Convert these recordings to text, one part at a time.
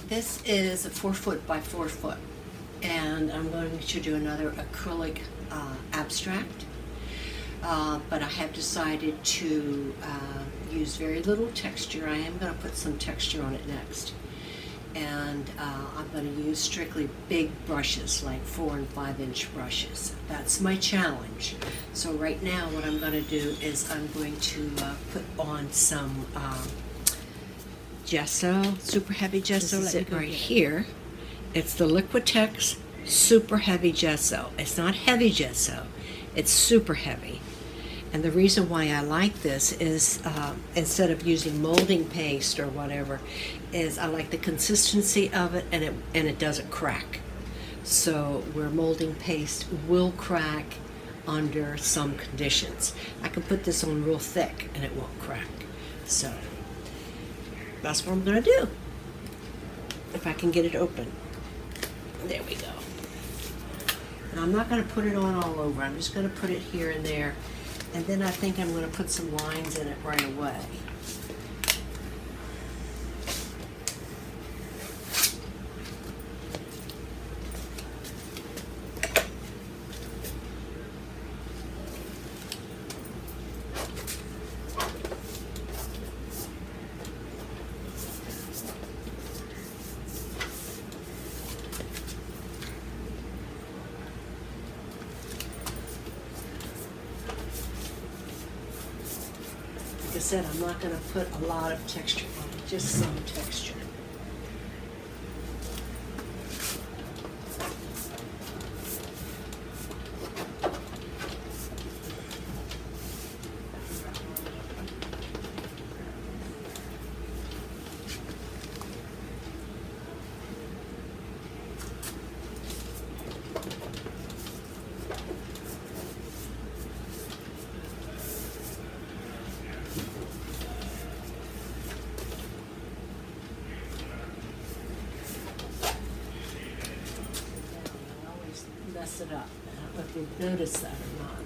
This is a 4 foot by 4 foot, and I'm going to do another acrylic abstract, but I have decided to use very little texture. I am going to put some texture on it next, and I'm going to use strictly big brushes, like 4 and 5 inch brushes. That's my challenge. So right now what I'm going to do is I'm going to put on some gesso, super heavy gesso. This is it right here. It's the Liquitex super heavy gesso. It's not heavy gesso, it's super heavy. And the reason why I like this is instead of using molding paste or whatever, is I like the consistency of it, and it doesn't crack. So where molding paste will crack under some conditions, I can put this on real thick and it won't crack. So that's what I'm going to do, if I can get it open. There we go. And I'm not going to put it on all over. I'm just going to put it here and there. And then I think I'm going to put some lines in it right away. Like I said, I'm not going to put a lot of texture on it, just some texture. Mess it up. I don't know if you've noticed that or not.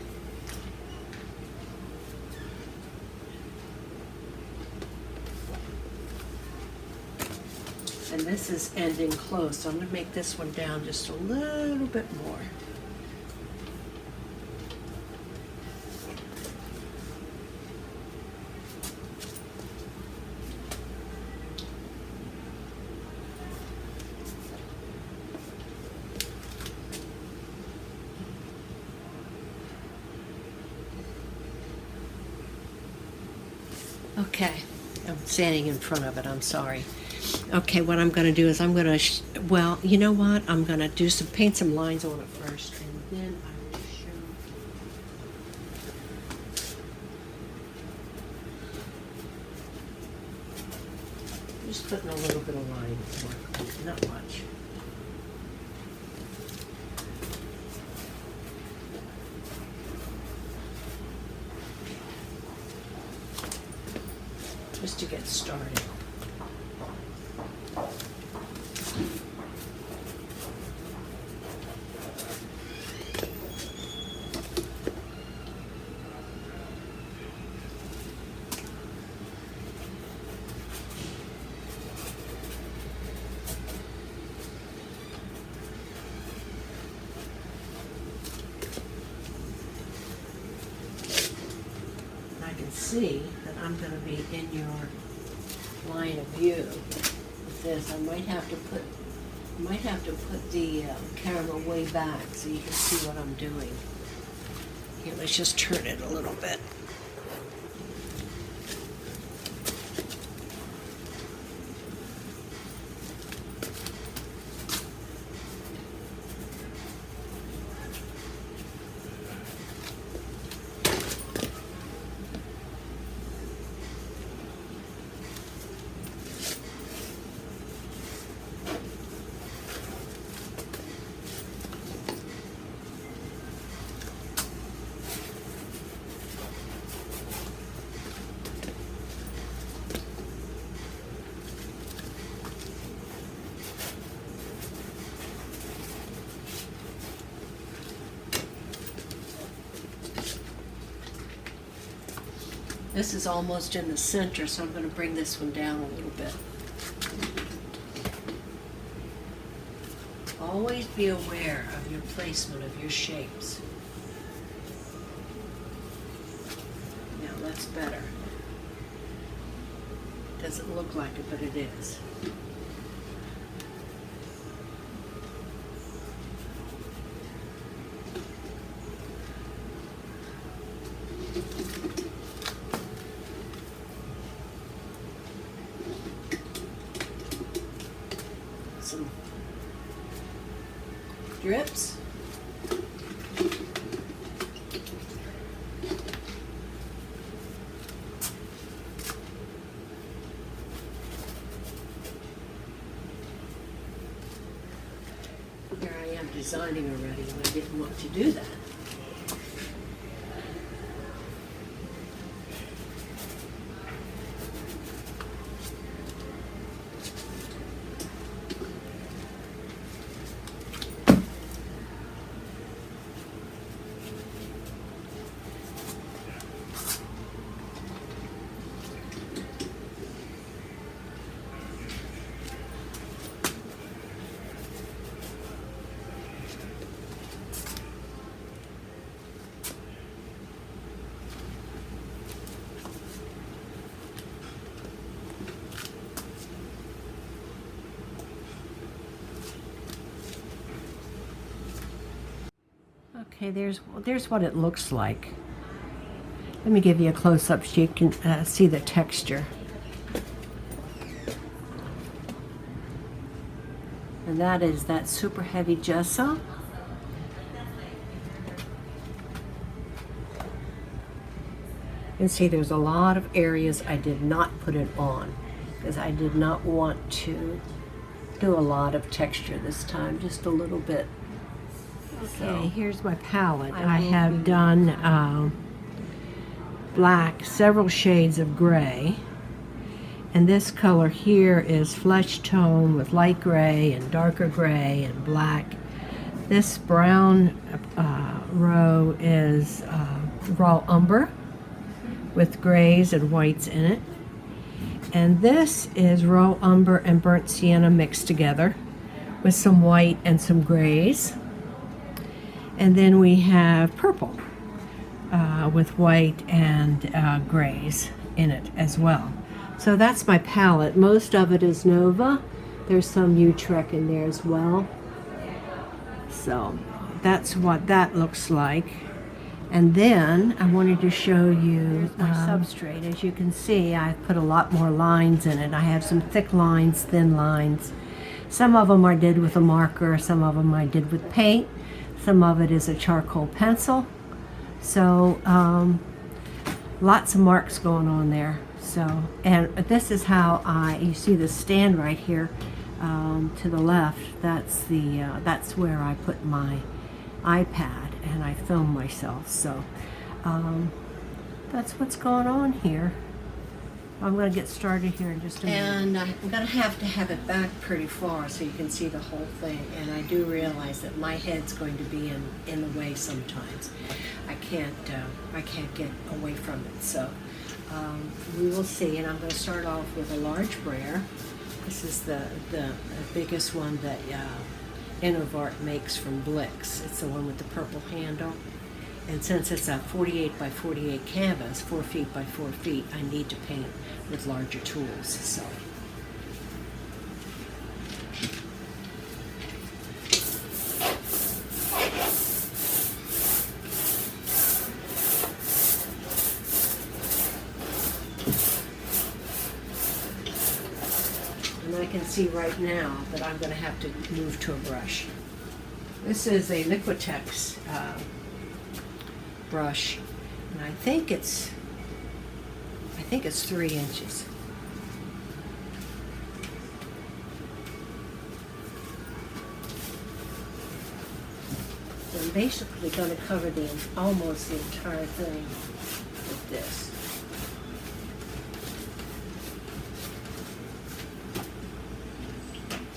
And this is ending close, so I'm going to make this one down just a little bit more. Okay, I'm standing in front of it, I'm sorry. Okay, what I'm going to do is I'm going to, well, you know what? I'm going to do paint some lines on it first, and then I will show. Just putting a little bit of line on it, not much. Just to get started. I can see that I'm going to be in your line of view with this. I might have to put the camera way back so you can see what I'm doing. Here, let's just turn it a little bit. This is almost in the center, so I'm going to bring this one down a little bit. always be aware of your placement of your shapes. Now that's better. Doesn't look like it, but it is. Some drips. Here I am designing already, and I didn't want to do that. Okay, there's what it looks like. Let me give you a close-up so you can see the texture. And that is that super heavy gesso. You can see there's a lot of areas I did not put it on because I did not want to do a lot of texture this time, just a little bit. Okay, here's my palette. I have done black, several shades of gray, and this color here is flesh tone with light gray and darker gray and black. This brown row is raw umber with grays and whites in it, and this is raw umber and burnt sienna mixed together with some white and some grays. And then we have purple with white and grays in it as well. So that's my palette. Most of it is Nova. There's some Utrecht in there as well. So that's what that looks like. And then I wanted to show you my substrate. As you can see, I put a lot more lines in it. I have some thick lines, thin lines. Some of them I did with a marker, some of them I did with paint. Some of it is a charcoal pencil. So lots of marks going on there. So, and this is how you see the stand right here to the left. That's where I put my iPad and I film myself. So that's what's going on here. I'm going to get started here in just a minute. And I'm going to have it back pretty far so you can see the whole thing. And I do realize that my head's going to be in the way sometimes. I can't get away from it. So we will see. And I'm going to start off with a large brayer. This is the biggest one that Innovart makes from Blix. It's the one with the purple handle. And since it's a 48 by 48 canvas, 4 feet by 4 feet, I need to paint with larger tools. So. And I can see right now that I'm going to have to move to a brush. This is a Liquitex brush, and I think it's 3 inches. So I'm basically going to cover almost the entire thing with this.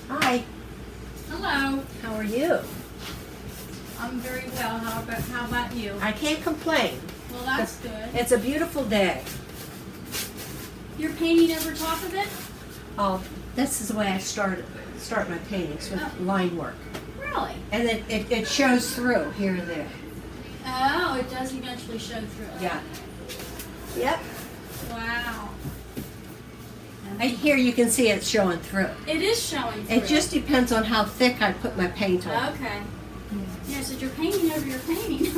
Hi. Hello. How are you? I'm very well. How about you? I can't complain. Well, that's good. It's a beautiful day. You're painting over top of it? Oh, this is the way I start my paintings with line work. Really? And it shows through here and there. Oh, it does eventually show through. Yeah. Yep. Wow. Right here you can see it's showing through. It is showing through. It just depends on how thick I put my paint on. Okay. Yeah, so you're painting over your painting.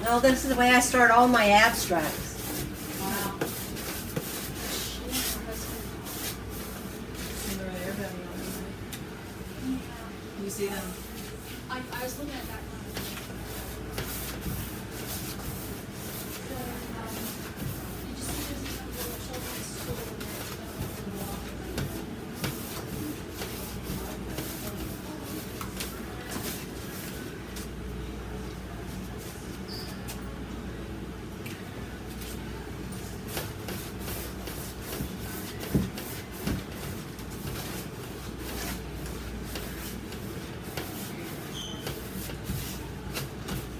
No, this is the way I start all my abstracts. Wow. You see them? I was looking at that one. Did you see there's a little children's school in there?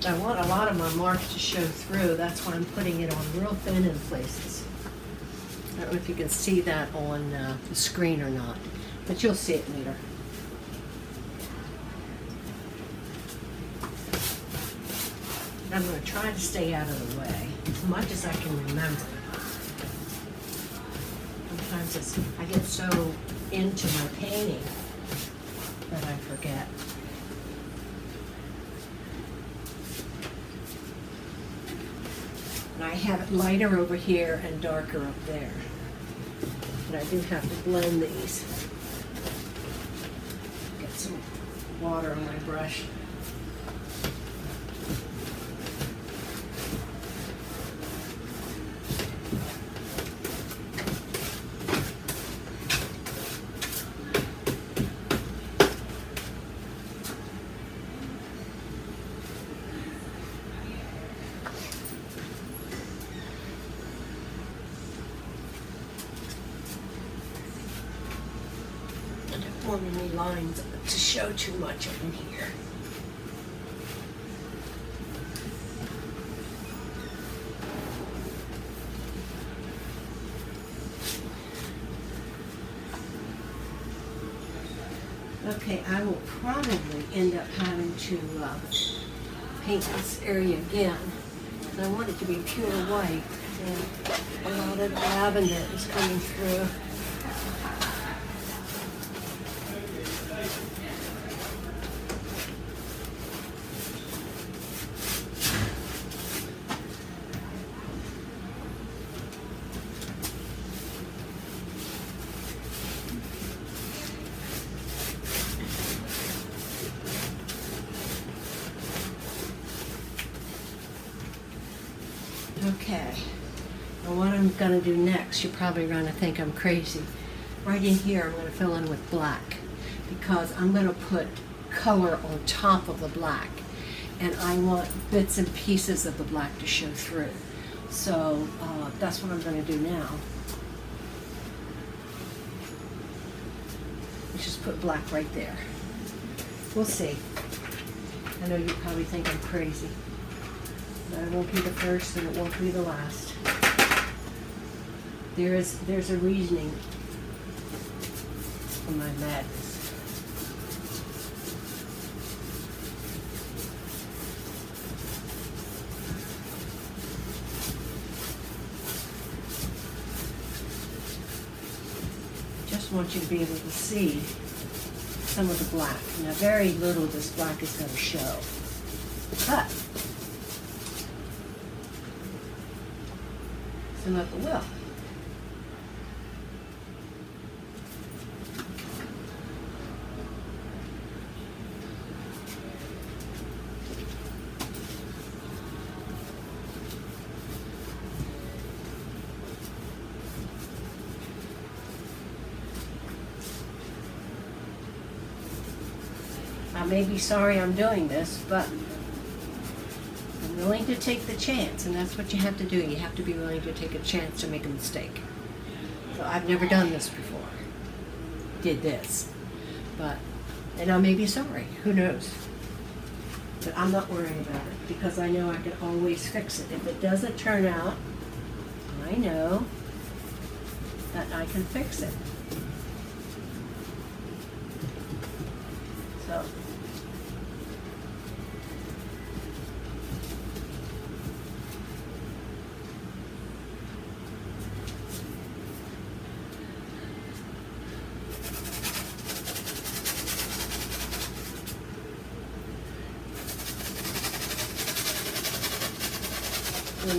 I want a lot of my marks to show through. That's why I'm putting it on real thin in places. I don't know if you can see that on the screen or not, but you'll see it later. I'm going to try to stay out of the way as much as I can remember. Sometimes I get so into my painting that I forget. And I have it lighter over here and darker up there. But I do have to blend these. Get some water on my brush. I don't want any lines to show too much in here. Okay, I will probably end up having to paint this area again. And I want it to be pure white. And a lot of lavender is coming through. Okay, now what I'm going to do next, you're probably going to think I'm crazy. Right in here I'm going to fill in with black because I'm going to put color on top of the black and I want bits and pieces of the black to show through. So that's what I'm going to do now. Let's just put black right there. We'll see. I know you probably think I'm crazy. But it won't be the first and it won't be the last. There's a reasoning for my madness. I just want you to be able to see some of the black. Now very little of this black is going to show. But some of it will. I may be sorry I'm doing this, but I'm willing to take the chance, and that's what you have to do. You have to be willing to take a chance to make a mistake. So I've never done this before. Did this. And I may be sorry. Who knows? But I'm not worrying about it because I know I can always fix it. If it doesn't turn out, I know that I can fix it. So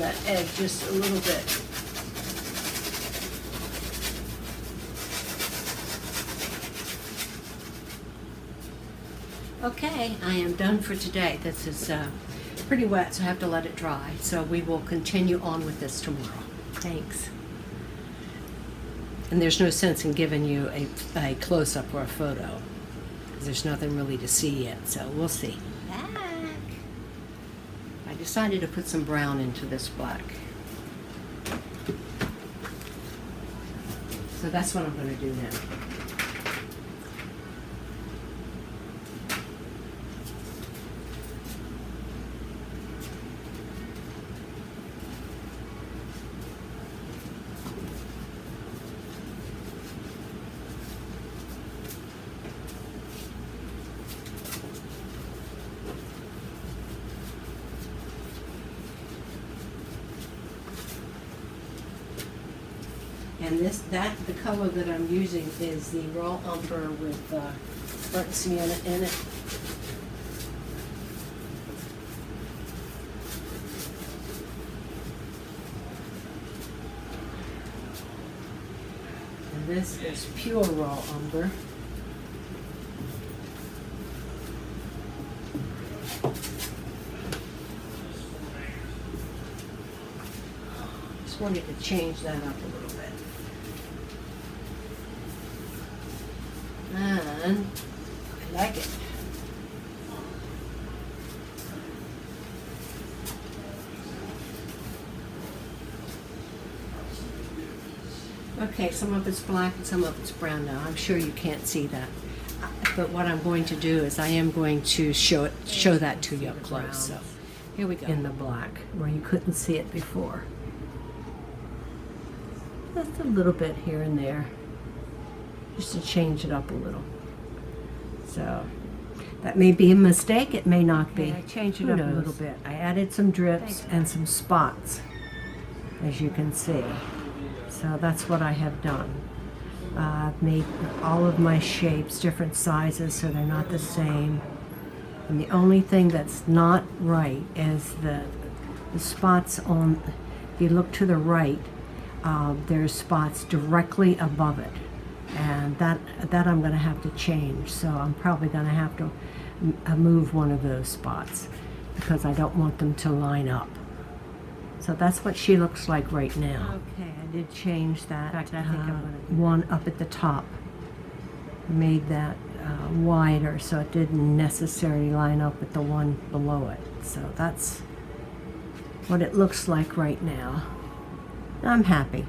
that edge just a little bit. Okay, I am done for today. This is pretty wet, so I have to let it dry. So we will continue on with this tomorrow. Thanks. And there's no sense in giving you a close-up or a photo, because there's nothing really to see yet, so we'll see. Back. I decided to put some brown into this black. So that's what I'm going to do now. And the color that I'm using is the raw umber with burnt sienna in it. And this is pure raw umber. Just wanted to change that up a little bit. And I like it. Okay, some of it's black and some of it's brown now. I'm sure you can't see that. But what I'm going to do is I am going to show that to you up close. So here we go. In the black, where you couldn't see it before. Just a little bit here and there, just to change it up a little. So that may be a mistake, it may not be. I changed it up a little bit. I added some drips and some spots, as you can see. So that's what I have done. I've made all of my shapes different sizes so they're not the same. And the only thing that's not right is the spots on, if you look to the right, there's spots directly above it. And that I'm going to have to change. So I'm probably going to have to move one of those spots because I don't want them to line up. So that's what she looks like right now. Okay, I did change that. In fact, I think I'm going to one up at the top. Made that wider so it didn't necessarily line up with the one below it. So that's what it looks like right now. I'm happy.